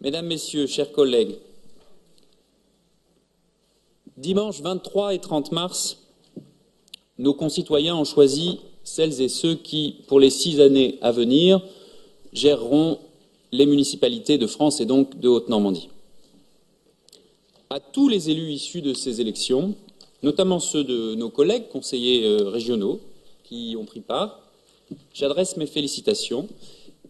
Mesdames, Messieurs, chers collègues, dimanche 23 et 30 mars, nos concitoyens ont choisi celles et ceux qui, pour les 6 années à venir, géreront les municipalités de France et donc de Haute-Normandie. À tous les élus issus de ces élections, notamment ceux de nos collègues conseillers régionaux qui y ont pris part, j'adresse mes félicitations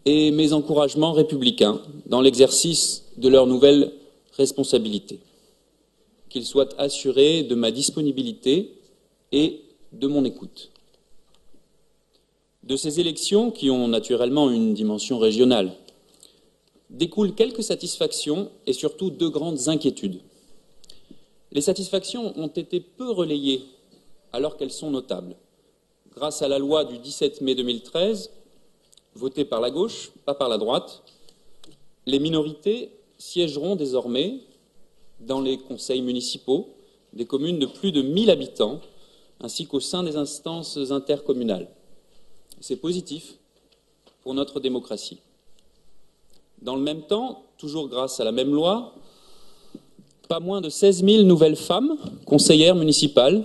et mes encouragements républicains dans l'exercice de leurs nouvelles responsabilités. Qu'ils soient assurés de ma disponibilité et de mon écoute. De ces élections, qui ont naturellement une dimension régionale, découlent quelques satisfactions et surtout 2 grandes inquiétudes. Les satisfactions ont été peu relayées alors qu'elles sont notables. Grâce à la loi du 17 mai 2013, votée par la gauche, pas par la droite, les minorités siégeront désormais dans les conseils municipaux des communes de plus de 1000 habitants, ainsi qu'au sein des instances intercommunales. C'est positif pour notre démocratie. Dans le même temps, toujours grâce à la même loi, pas moins de 16 000 nouvelles femmes conseillères municipales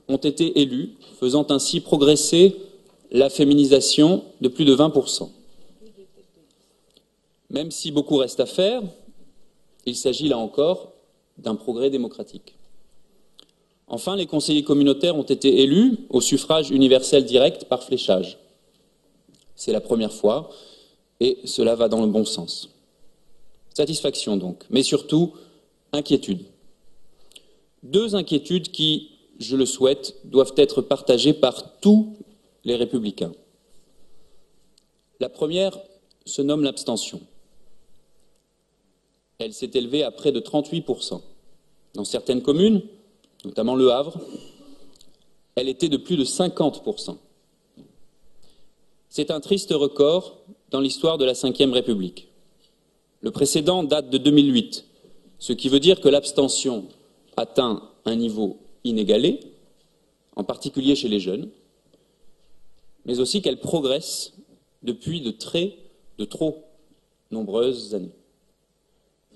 ont été élues, faisant ainsi progresser la féminisation de plus de 20%. Même si beaucoup reste à faire, il s'agit là encore d'un progrès démocratique. Enfin, les conseillers communautaires ont été élus au suffrage universel direct par fléchage. C'est la première fois et cela va dans le bon sens. Satisfaction donc, mais surtout inquiétude. 2 inquiétudes qui, je le souhaite, doivent être partagées par tous les républicains. La première se nomme l'abstention. Elle s'est élevée à près de 38%. Dans certaines communes, notamment Le Havre, elle était de plus de 50%. C'est un triste record dans l'histoire de la Ve République. Le précédent date de 2008, ce qui veut dire que l'abstention atteint un niveau inégalé, en particulier chez les jeunes, mais aussi qu'elle progresse depuis de trop nombreuses années.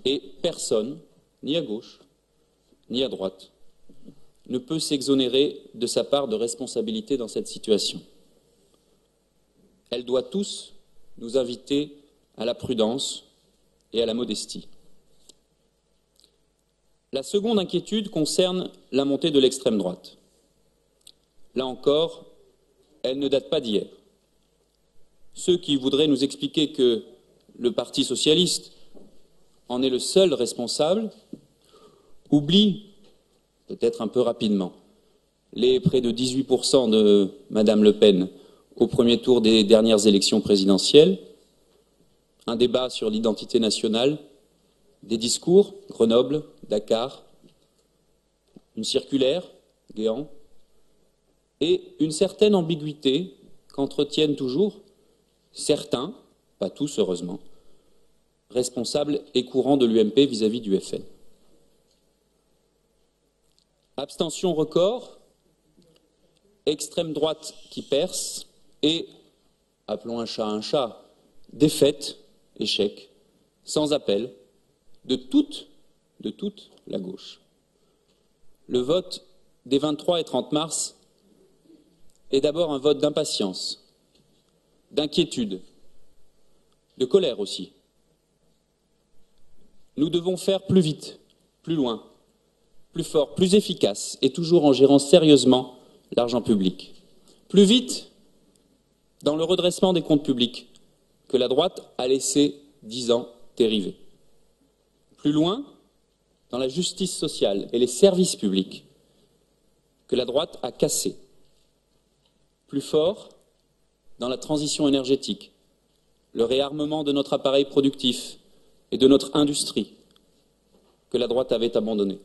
Et personne, ni à gauche, ni à droite, ne peut s'exonérer de sa part de responsabilité dans cette situation. Elle doit tous nous inviter à la prudence et à la modestie. La seconde inquiétude concerne la montée de l'extrême droite. Là encore, elle ne date pas d'hier. Ceux qui voudraient nous expliquer que le Parti socialiste en est le seul responsable oublient, peut-être un peu rapidement, les près de 18% de Madame Le Pen au premier tour des dernières élections présidentielles, un débat sur l'identité nationale, des discours, Grenoble, Dakar, une circulaire, Guéant, et une certaine ambiguïté qu'entretiennent toujours certains, pas tous heureusement, responsables et courants de l'UMP vis-à-vis du FN. Abstention record, extrême droite qui perce et, appelons un chat, défaite, échec, sans appel, de toute la gauche. Le vote des 23 et 30 mars est d'abord un vote d'impatience, d'inquiétude, de colère aussi. Nous devons faire plus vite, plus loin, plus fort, plus efficace et toujours en gérant sérieusement l'argent public. Plus vite dans le redressement des comptes publics que la droite a laissé 10 ans dériver. Plus loin dans la justice sociale et les services publics que la droite a cassés. Plus fort dans la transition énergétique, le réarmement de notre appareil productif et de notre industrie que la droite avait abandonné.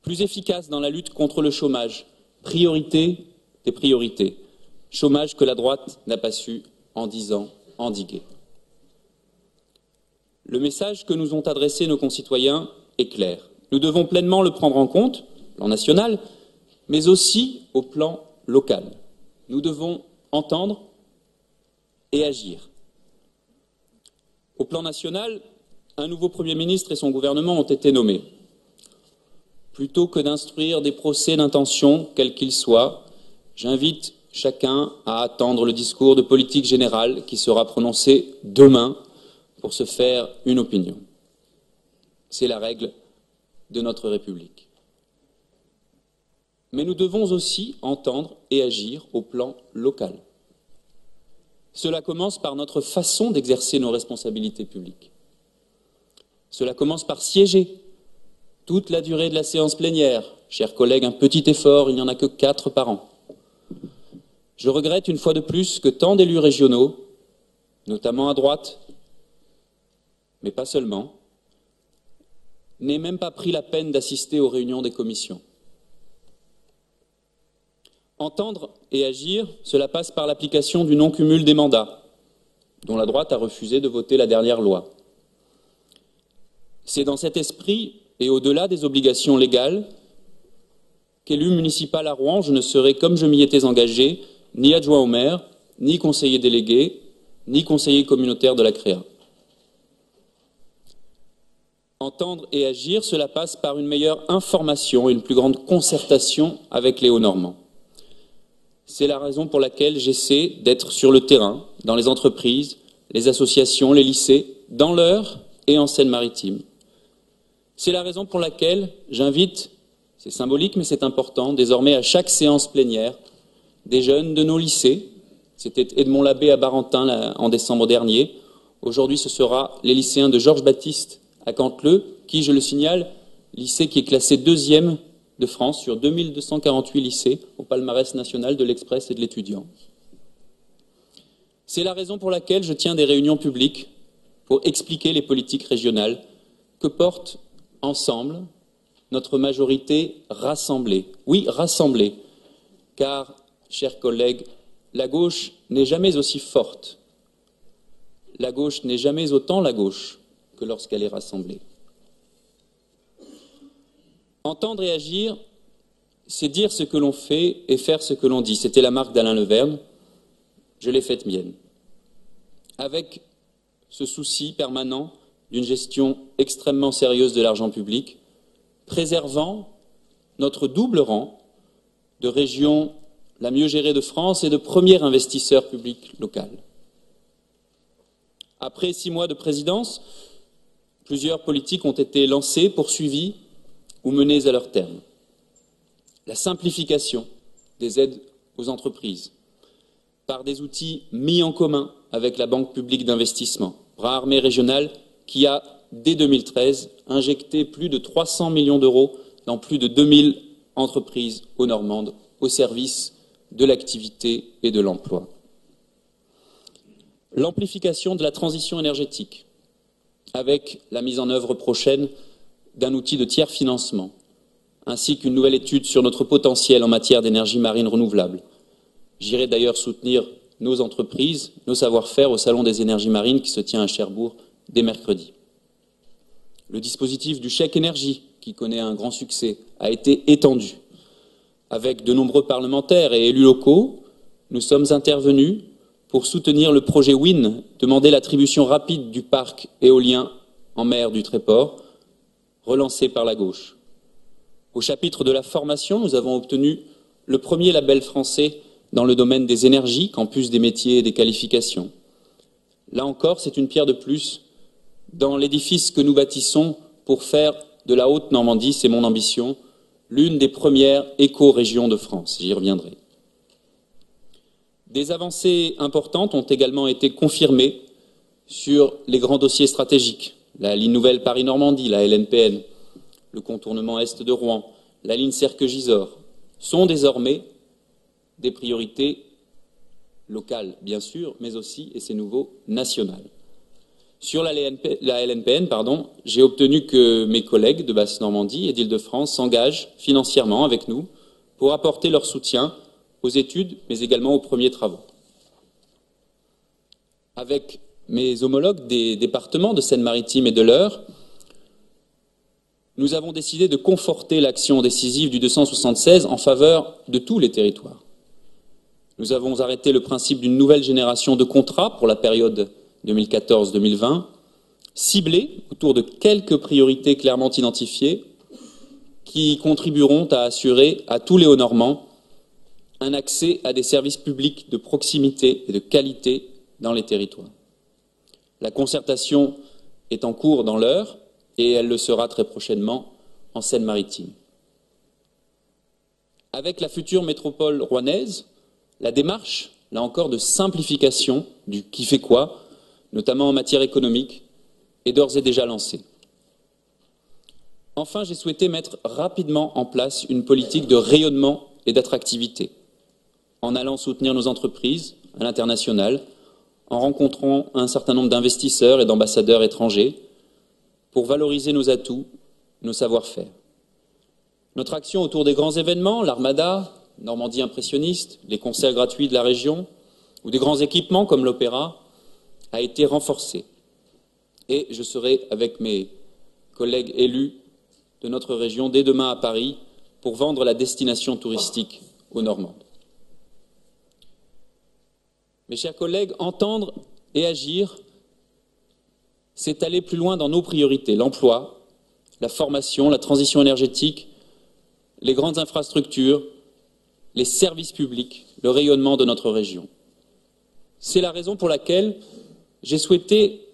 Plus efficace dans la lutte contre le chômage, priorité des priorités, chômage que la droite n'a pas su, en 10 ans, endiguer. Le message que nous ont adressé nos concitoyens est clair. Nous devons pleinement le prendre en compte, au plan national, mais aussi au plan local. Nous devons entendre et agir. Au plan national, un nouveau Premier ministre et son gouvernement ont été nommés. Plutôt que d'instruire des procès d'intention, quels qu'ils soient, j'invite chacun à attendre le discours de politique générale qui sera prononcé demain pour se faire une opinion. C'est la règle de notre République. Mais nous devons aussi entendre et agir au plan local. Cela commence par notre façon d'exercer nos responsabilités publiques. Cela commence par siéger toute la durée de la séance plénière. Chers collègues, un petit effort, il n'y en a que 4 par an. Je regrette une fois de plus que tant d'élus régionaux, notamment à droite, mais pas seulement, n'aient même pas pris la peine d'assister aux réunions des commissions. Entendre et agir, cela passe par l'application du non-cumul des mandats, dont la droite a refusé de voter la dernière loi. C'est dans cet esprit, et au-delà des obligations légales, qu'élu municipal à Rouen, je ne serai, comme je m'y étais engagé, ni adjoint au maire, ni conseiller délégué, ni conseiller communautaire de la CREA. Entendre et agir, cela passe par une meilleure information et une plus grande concertation avec les Hauts-Normands. C'est la raison pour laquelle j'essaie d'être sur le terrain, dans les entreprises, les associations, les lycées, dans l'Eure et en Seine-Maritime. C'est la raison pour laquelle j'invite, c'est symbolique mais c'est important, désormais à chaque séance plénière, des jeunes de nos lycées. C'était Edmond Labbé à Barentin en décembre dernier. Aujourd'hui, ce sera les lycéens de Georges Baptiste à Canteleu, qui, je le signale, lycée qui est classé 2e de France sur 2248 lycées au palmarès national de l'Express et de l'Étudiant. C'est la raison pour laquelle je tiens des réunions publiques pour expliquer les politiques régionales que porte ensemble notre majorité rassemblée. Oui, rassemblée, car, chers collègues, la gauche n'est jamais aussi forte. La gauche n'est jamais autant la gauche que lorsqu'elle est rassemblée. Entendre et agir, c'est dire ce que l'on fait et faire ce que l'on dit. C'était la marque d'Alain Leverne. Je l'ai faite mienne. Avec ce souci permanent d'une gestion extrêmement sérieuse de l'argent public, préservant notre double rang de région la mieux gérée de France et de premier investisseur public local. Après 6 mois de présidence, plusieurs politiques ont été lancées, poursuivies ou menées à leur terme. La simplification des aides aux entreprises par des outils mis en commun avec la Banque publique d'investissement, bras armé régional qui a, dès 2013, injecté plus de 300 millions d'euros dans plus de 2000 entreprises haut-normandes au service de l'activité et de l'emploi. L'amplification de la transition énergétique avec la mise en œuvre prochaine d'un outil de tiers financement, ainsi qu'une nouvelle étude sur notre potentiel en matière d'énergie marine renouvelable. J'irai d'ailleurs soutenir nos entreprises, nos savoir-faire au Salon des énergies marines qui se tient à Cherbourg dès mercredi. Le dispositif du chèque énergie, qui connaît un grand succès, a été étendu. Avec de nombreux parlementaires et élus locaux, nous sommes intervenus pour soutenir le projet WIN, demander l'attribution rapide du parc éolien en mer du Tréport, relancé par la gauche. Au chapitre de la formation, nous avons obtenu le premier label français dans le domaine des énergies, campus des métiers et des qualifications. Là encore, c'est une pierre de plus dans l'édifice que nous bâtissons pour faire de la Haute-Normandie, c'est mon ambition, l'une des premières éco-régions de France. J'y reviendrai. Des avancées importantes ont également été confirmées sur les grands dossiers stratégiques. La ligne nouvelle Paris-Normandie, la LNPN, le contournement est de Rouen, la ligne Serqueux-Gisors sont désormais des priorités locales, bien sûr, mais aussi, et c'est nouveau, nationales. Sur la LNPN, j'ai obtenu que mes collègues de Basse-Normandie et d'Île-de-France s'engagent financièrement avec nous pour apporter leur soutien aux études, mais également aux premiers travaux. Avec mes homologues des départements de Seine-Maritime et de l'Eure, nous avons décidé de conforter l'action décisive du 276 en faveur de tous les territoires. Nous avons arrêté le principe d'une nouvelle génération de contrats pour la période 2014-2020 ciblée autour de quelques priorités clairement identifiées qui contribueront à assurer à tous les Hauts-Normands un accès à des services publics de proximité et de qualité dans les territoires. La concertation est en cours dans l'Eure et elle le sera très prochainement en Seine-Maritime. Avec la future métropole rouennaise, la démarche, là encore, de simplification du qui fait quoi, notamment en matière économique, est d'ores et déjà lancée. Enfin, j'ai souhaité mettre rapidement en place une politique de rayonnement et d'attractivité, en allant soutenir nos entreprises à l'international, en rencontrant un certain nombre d'investisseurs et d'ambassadeurs étrangers, pour valoriser nos atouts, nos savoir-faire. Notre action autour des grands événements, l'Armada, Normandie impressionniste, les concerts gratuits de la région, ou des grands équipements comme l'Opéra, a été renforcée. Et je serai avec mes collègues élus de notre région dès demain à Paris pour vendre la destination touristique aux Normandes. Mes chers collègues, entendre et agir, c'est aller plus loin dans nos priorités, l'emploi, la formation, la transition énergétique, les grandes infrastructures, les services publics, le rayonnement de notre région. C'est la raison pour laquelle j'ai souhaité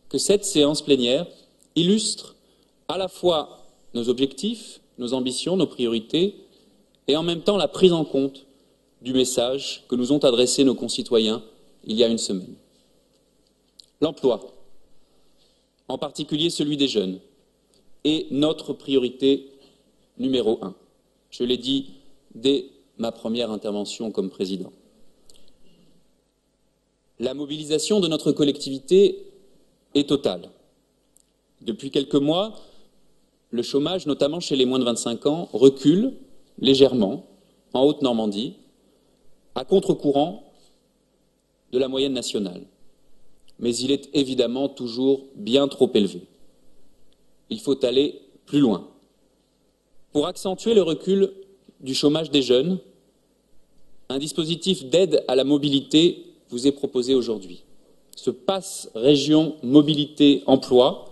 que cette séance plénière illustre à la fois nos objectifs, nos ambitions, nos priorités, et en même temps la prise en compte du message que nous ont adressé nos concitoyens il y a une semaine. L'emploi, en particulier celui des jeunes, est notre priorité numéro 1. Je l'ai dit dès ma première intervention comme président. La mobilisation de notre collectivité est totale. Depuis quelques mois, le chômage, notamment chez les moins de 25 ans, recule légèrement en Haute-Normandie, à contre-courant de la moyenne nationale. Mais il est évidemment toujours bien trop élevé. Il faut aller plus loin. Pour accentuer le recul du chômage des jeunes, un dispositif d'aide à la mobilité vous est proposé aujourd'hui. Ce Pass Région Mobilité Emploi,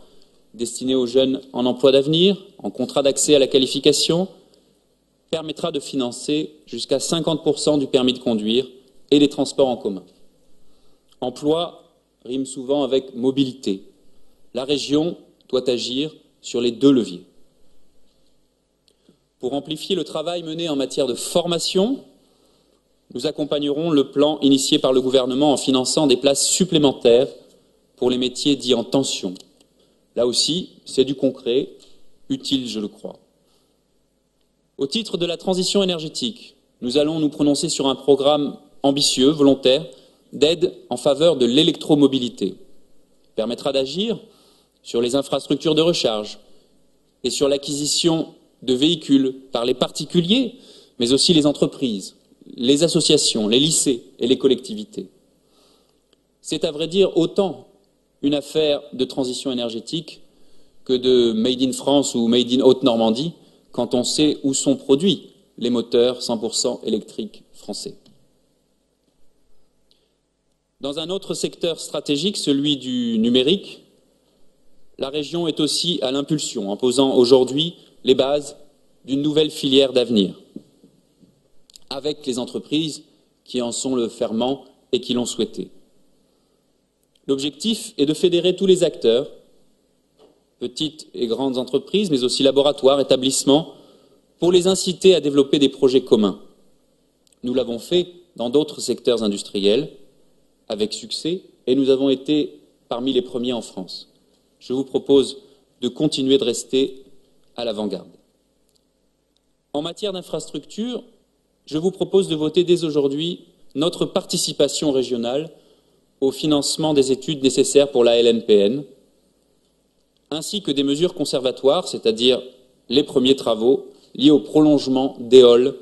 destiné aux jeunes en emploi d'avenir, en contrat d'accès à la qualification, permettra de financer jusqu'à 50% du permis de conduire et des transports en commun. Emploi rime souvent avec mobilité. La région doit agir sur les deux leviers. Pour amplifier le travail mené en matière de formation, nous accompagnerons le plan initié par le gouvernement en finançant des places supplémentaires pour les métiers dits en tension. Là aussi, c'est du concret, utile, je le crois. Au titre de la transition énergétique, nous allons nous prononcer sur un programme ambitieux, volontaire, d'aide en faveur de l'électromobilité. Il permettra d'agir sur les infrastructures de recharge et sur l'acquisition de véhicules par les particuliers, mais aussi les entreprises, les associations, les lycées et les collectivités. C'est à vrai dire autant une affaire de transition énergétique que de Made in France ou Made in Haute-Normandie quand on sait où sont produits les moteurs 100% électriques français. Dans un autre secteur stratégique, celui du numérique, la région est aussi à l'impulsion en posant aujourd'hui les bases d'une nouvelle filière d'avenir, avec les entreprises qui en sont le ferment et qui l'ont souhaité. L'objectif est de fédérer tous les acteurs, petites et grandes entreprises, mais aussi laboratoires, établissements, pour les inciter à développer des projets communs. Nous l'avons fait dans d'autres secteurs industriels, avec succès, et nous avons été parmi les premiers en France. Je vous propose de continuer de rester à l'avant-garde. En matière d'infrastructure, je vous propose de voter dès aujourd'hui notre participation régionale au financement des études nécessaires pour la LNPN, ainsi que des mesures conservatoires, c'est-à-dire les premiers travaux liés au prolongement d'Éole,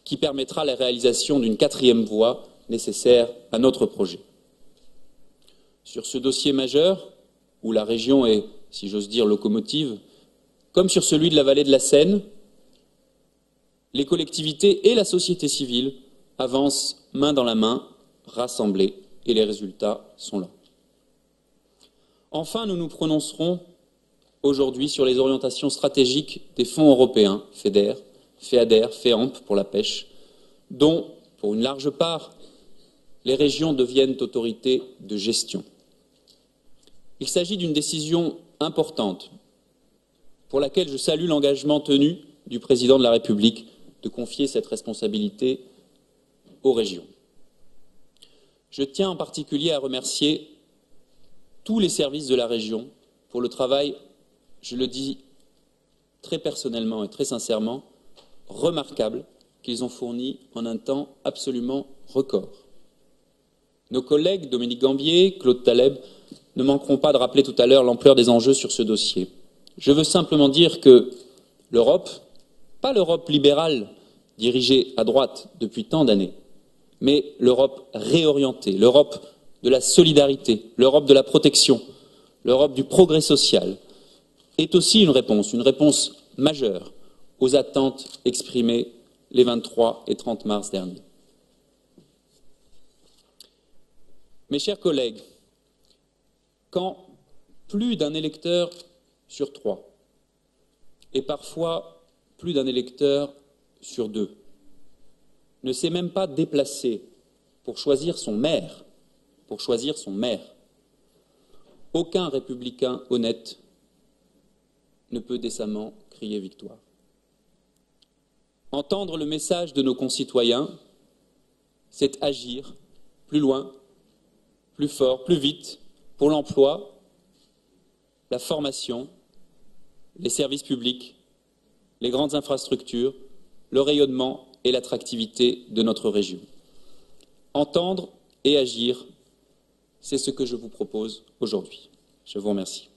qui permettra la réalisation d'une 4e voie nécessaire à notre projet. Sur ce dossier majeur, où la région est, si j'ose dire, locomotive, comme sur celui de la vallée de la Seine, les collectivités et la société civile avancent main dans la main, rassemblées, et les résultats sont là. Enfin, nous nous prononcerons aujourd'hui sur les orientations stratégiques des fonds européens, FEDER, FEADER, FEAMP pour la pêche, dont, pour une large part, les régions deviennent autorités de gestion. Il s'agit d'une décision importante pour laquelle je salue l'engagement tenu du président de la République de confier cette responsabilité aux régions. Je tiens en particulier à remercier tous les services de la région pour le travail, je le dis très personnellement et très sincèrement, remarquable qu'ils ont fourni en un temps absolument record. Nos collègues Dominique Gambier, Claude Taleb ne manqueront pas de rappeler tout à l'heure l'ampleur des enjeux sur ce dossier. Je veux simplement dire que l'Europe, pas l'Europe libérale dirigée à droite depuis tant d'années, mais l'Europe réorientée, l'Europe de la solidarité, l'Europe de la protection, l'Europe du progrès social, est aussi une réponse majeure aux attentes exprimées les 23 et 30 mars dernier. Mes chers collègues, quand plus d'un électeur sur 3, et parfois plus d'un électeur sur 2, ne s'est même pas déplacé pour choisir son maire, aucun républicain honnête ne peut décemment crier victoire. Entendre le message de nos concitoyens, c'est agir plus loin, plus fort, plus vite, pour l'emploi, la formation, les services publics, les grandes infrastructures, le rayonnement et l'attractivité de notre région. Entendre et agir, c'est ce que je vous propose aujourd'hui. Je vous remercie.